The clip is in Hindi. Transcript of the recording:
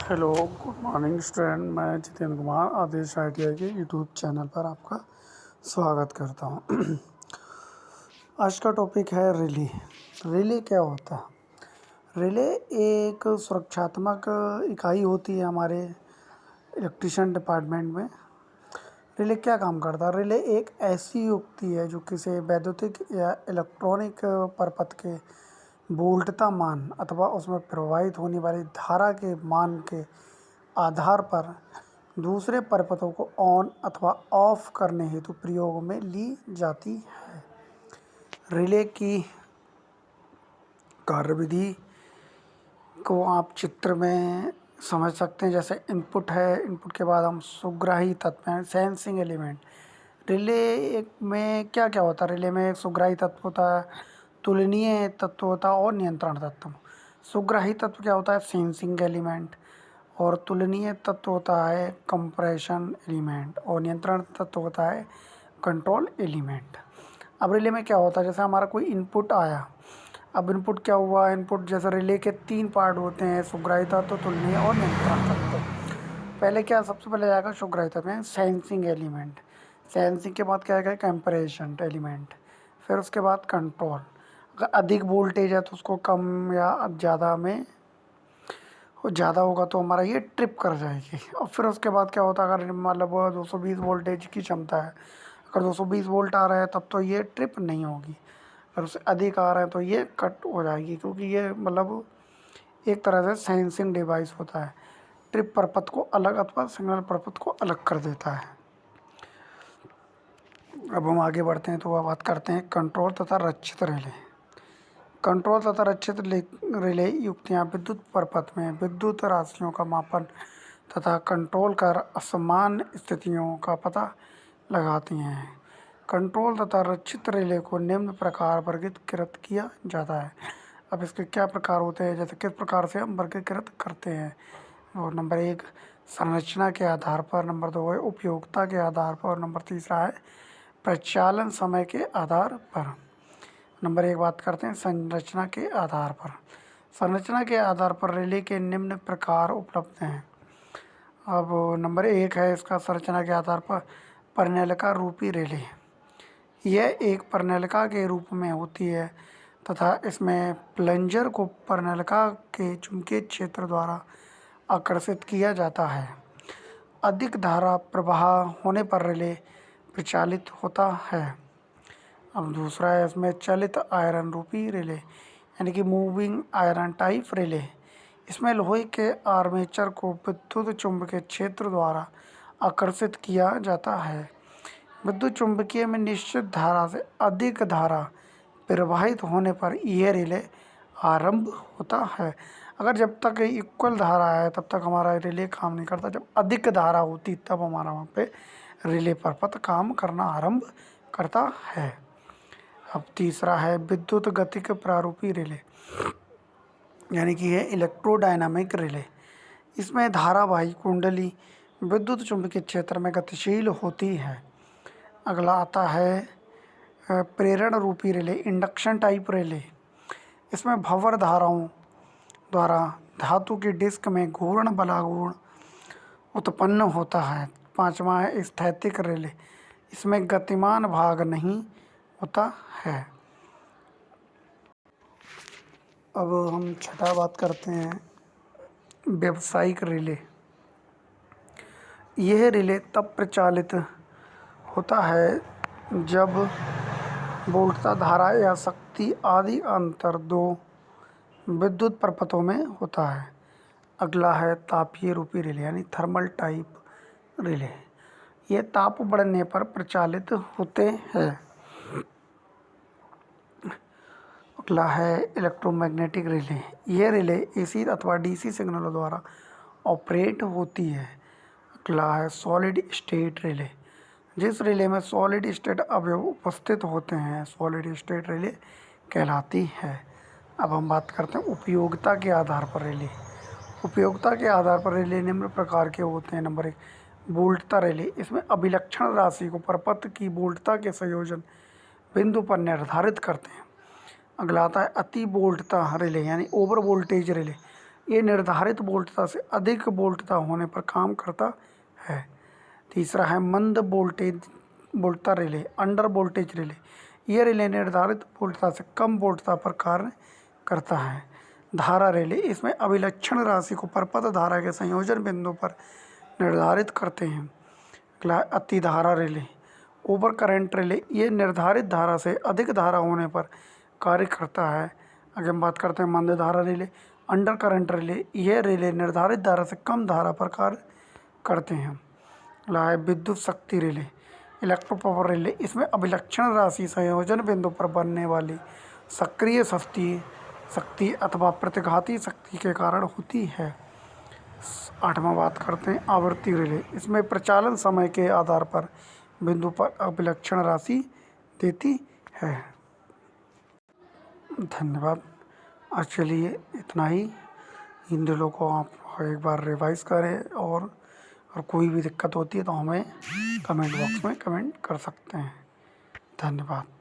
Hello, good morning student. मैं जितेंद्र कुमार आदेश ITI के यूट्यूब चैनल पर आपका स्वागत करता हूँ। आज का टॉपिक है रिले। रिले क्या होता है? रिले एक सुरक्षात्मक इकाई होती है हमारे इलेक्ट्रिशियन डिपार्टमेंट में। रिले क्या काम करता है? रिले एक ऐसी युक्ति है जो किसी वैद्युतिक या इलेक्ट्रॉनिक परपथ के वोल्टता मान अथवा उसमें प्रवाहित होने वाली धारा के मान के आधार पर दूसरे परपथों को ऑन अथवा ऑफ करने हेतु प्रयोग में ली जाती है। रिले की कार्यविधि को आप चित्र में समझ सकते हैं। जैसे इनपुट है, इनपुट के बाद हम सुग्राही तत्व हैं, सेंसिंग एलिमेंट। रिले में क्या क्या होता है? रिले में एक सुग्राही तत्व होता है, तुलनीय तत्व होता है और नियंत्रण तत्व। सुग्राही तत्व क्या होता है? Sensing element. और तुलनीय तत्व होता है कंप्रेशन एलिमेंट और नियंत्रण तत्व होता है कंट्रोल एलिमेंट। अब रिले में क्या होता है? जैसे हमारा कोई इनपुट आया, अब इनपुट क्या हुआ? इनपुट जैसे रिले के 3 पार्ट होते हैं, सुग्राही तत्व, तुलनीय और नियंत्रण तत्व। पहले क्या, सबसे पहले आएगा सुग्राही तत्व में सेंसिंग एलिमेंट। सेंसिंग के बाद क्या आएगा? Compression element. फिर उसके बाद कंट्रोल। अगर अधिक वोल्टेज है तो उसको कम या ज़्यादा में ज़्यादा होगा तो हमारा ये ट्रिप कर जाएगी। और फिर उसके बाद क्या होता है? अगर मतलब 220 वोल्टेज की क्षमता है, अगर 220 वोल्ट आ रहा है तब तो ये ट्रिप नहीं होगी। अगर उससे अधिक आ रहा है तो ये कट हो जाएगी, क्योंकि ये मतलब एक तरह से सेंसिंग डिवाइस होता है। ट्रिप परपथ को अलग अथवा सिग्नल परपथ को अलग कर देता है। अब हम आगे बढ़ते हैं तो वह बात करते हैं कंट्रोल तथा रक्षित रिले। कंट्रोल तथा रक्षित रिले युक्तियाँ विद्युत परपथ में विद्युत राशियों का मापन तथा कंट्रोल कर असमान स्थितियों का पता लगाती हैं। कंट्रोल तथा रक्षित रिले को निम्न प्रकार वर्गीकृत किया जाता है। अब इसके क्या प्रकार होते हैं? जैसे किस प्रकार से हम वर्गीकृत करते हैं? और नंबर 1 संरचना के आधार पर, नंबर 2 है उपयोगिता के आधार पर, और नंबर 3 है प्रचालन समय के आधार पर। नंबर 1 बात करते हैं संरचना के आधार पर। संरचना के आधार पर रिले के निम्न प्रकार उपलब्ध हैं। अब नंबर 1 है इसका संरचना के आधार पर परिनलिका रूपी रिले। यह एक परिनलिका के रूप में होती है तथा इसमें प्लंजर को परिनलिका के चुंबकीय क्षेत्र द्वारा आकर्षित किया जाता है। अधिक धारा प्रवाह होने पर रिले प्रचालित होता है। अब दूसरा है इसमें चलित आयरन रूपी रिले, यानी कि मूविंग आयरन टाइप रिले। इसमें लोहे के आर्मेचर को विद्युत चुंबकीय क्षेत्र द्वारा आकर्षित किया जाता है। विद्युत चुंबकीय में निश्चित धारा से अधिक धारा प्रवाहित होने पर यह रिले आरंभ होता है। अगर जब तक इक्वल धारा है तब तक हमारा रिले काम नहीं करता। जब अधिक धारा होती तब हमारा वहाँ पे रिले परपथ काम करना आरंभ करता है। अब तीसरा है विद्युत गतिक प्रारूपी रिले, यानी कि है इलेक्ट्रोडायनामिक रिले। इसमें धारावाही कुंडली विद्युत चुंबकीय क्षेत्र में गतिशील होती है। अगला आता है प्रेरण रूपी रिले, इंडक्शन टाइप रिले। इसमें भंवर धाराओं द्वारा धातु की डिस्क में घूर्ण बलाघूर्ण उत्पन्न होता है। 5वां है स्थैतिक रिले। इसमें गतिमान भाग नहीं होता है। अब हम छठा बात करते हैं व्यावसायिक रिले। यह रिले तब प्रचालित होता है जब वोल्टता, धारा या शक्ति आदि अंतर दो विद्युत परपथों में होता है। अगला है तापीय रूपी रिले, यानी थर्मल टाइप रिले। ये ताप बढ़ने पर प्रचालित होते हैं। अगला है इलेक्ट्रोमैग्नेटिक रिले। यह रिले AC अथवा DC सिग्नलों द्वारा ऑपरेट होती है। अगला है सॉलिड स्टेट रिले। जिस रिले में सॉलिड स्टेट अवयव उपस्थित होते हैं सॉलिड स्टेट रिले कहलाती है। अब हम बात करते हैं उपयोगिता के आधार पर रिले। उपयोगिता के आधार पर रिले निम्न प्रकार के होते हैं। नंबर 1 वोल्टता रिले। इसमें अभिलक्षण राशि को परपथ की वोल्टता के संयोजन बिंदु पर निर्धारित करते हैं। अगला आता है अति वोल्टता रिले, यानी ओवर वोल्टेज रिले। ये निर्धारित वोल्टता से अधिक वोल्टता होने पर काम करता है। तीसरा है मंद वोल्टता रिले, अंडर वोल्टेज रिले। यह रिले निर्धारित वोल्टता से कम वोल्टता पर कार्य करता है। धारा रिले, इसमें अभिलक्षण राशि को परपथ धारा के संयोजन बिंदु पर निर्धारित करते हैं। अगला अति धारा रिले, ओवर करंट रिले, ये निर्धारित धारा से अधिक धारा होने पर कार्य करता है। आगे हम बात करते हैं मंद धारा रिले, अंडर करंट रिले, यह रिले निर्धारित धारा से कम धारा पर कार्य करते हैं। अगला है विद्युत शक्ति रिले, इलेक्ट्रो पावर रिले, इसमें अभिलक्षण राशि संयोजन बिंदु पर बनने वाली सक्रिय शक्ति अथवा प्रतिघाती शक्ति के कारण होती है। 8वां बात करते हैं आवृत्ति रिले, इसमें प्रचालन समय के आधार पर बिंदु पर अभिलक्षण राशि देती है। धन्यवाद। आज चलिए इतना ही। इन दिनों को आप एक बार रिवाइज करें और कोई भी दिक्कत होती है तो हमें कमेंट बॉक्स में कमेंट कर सकते हैं। धन्यवाद।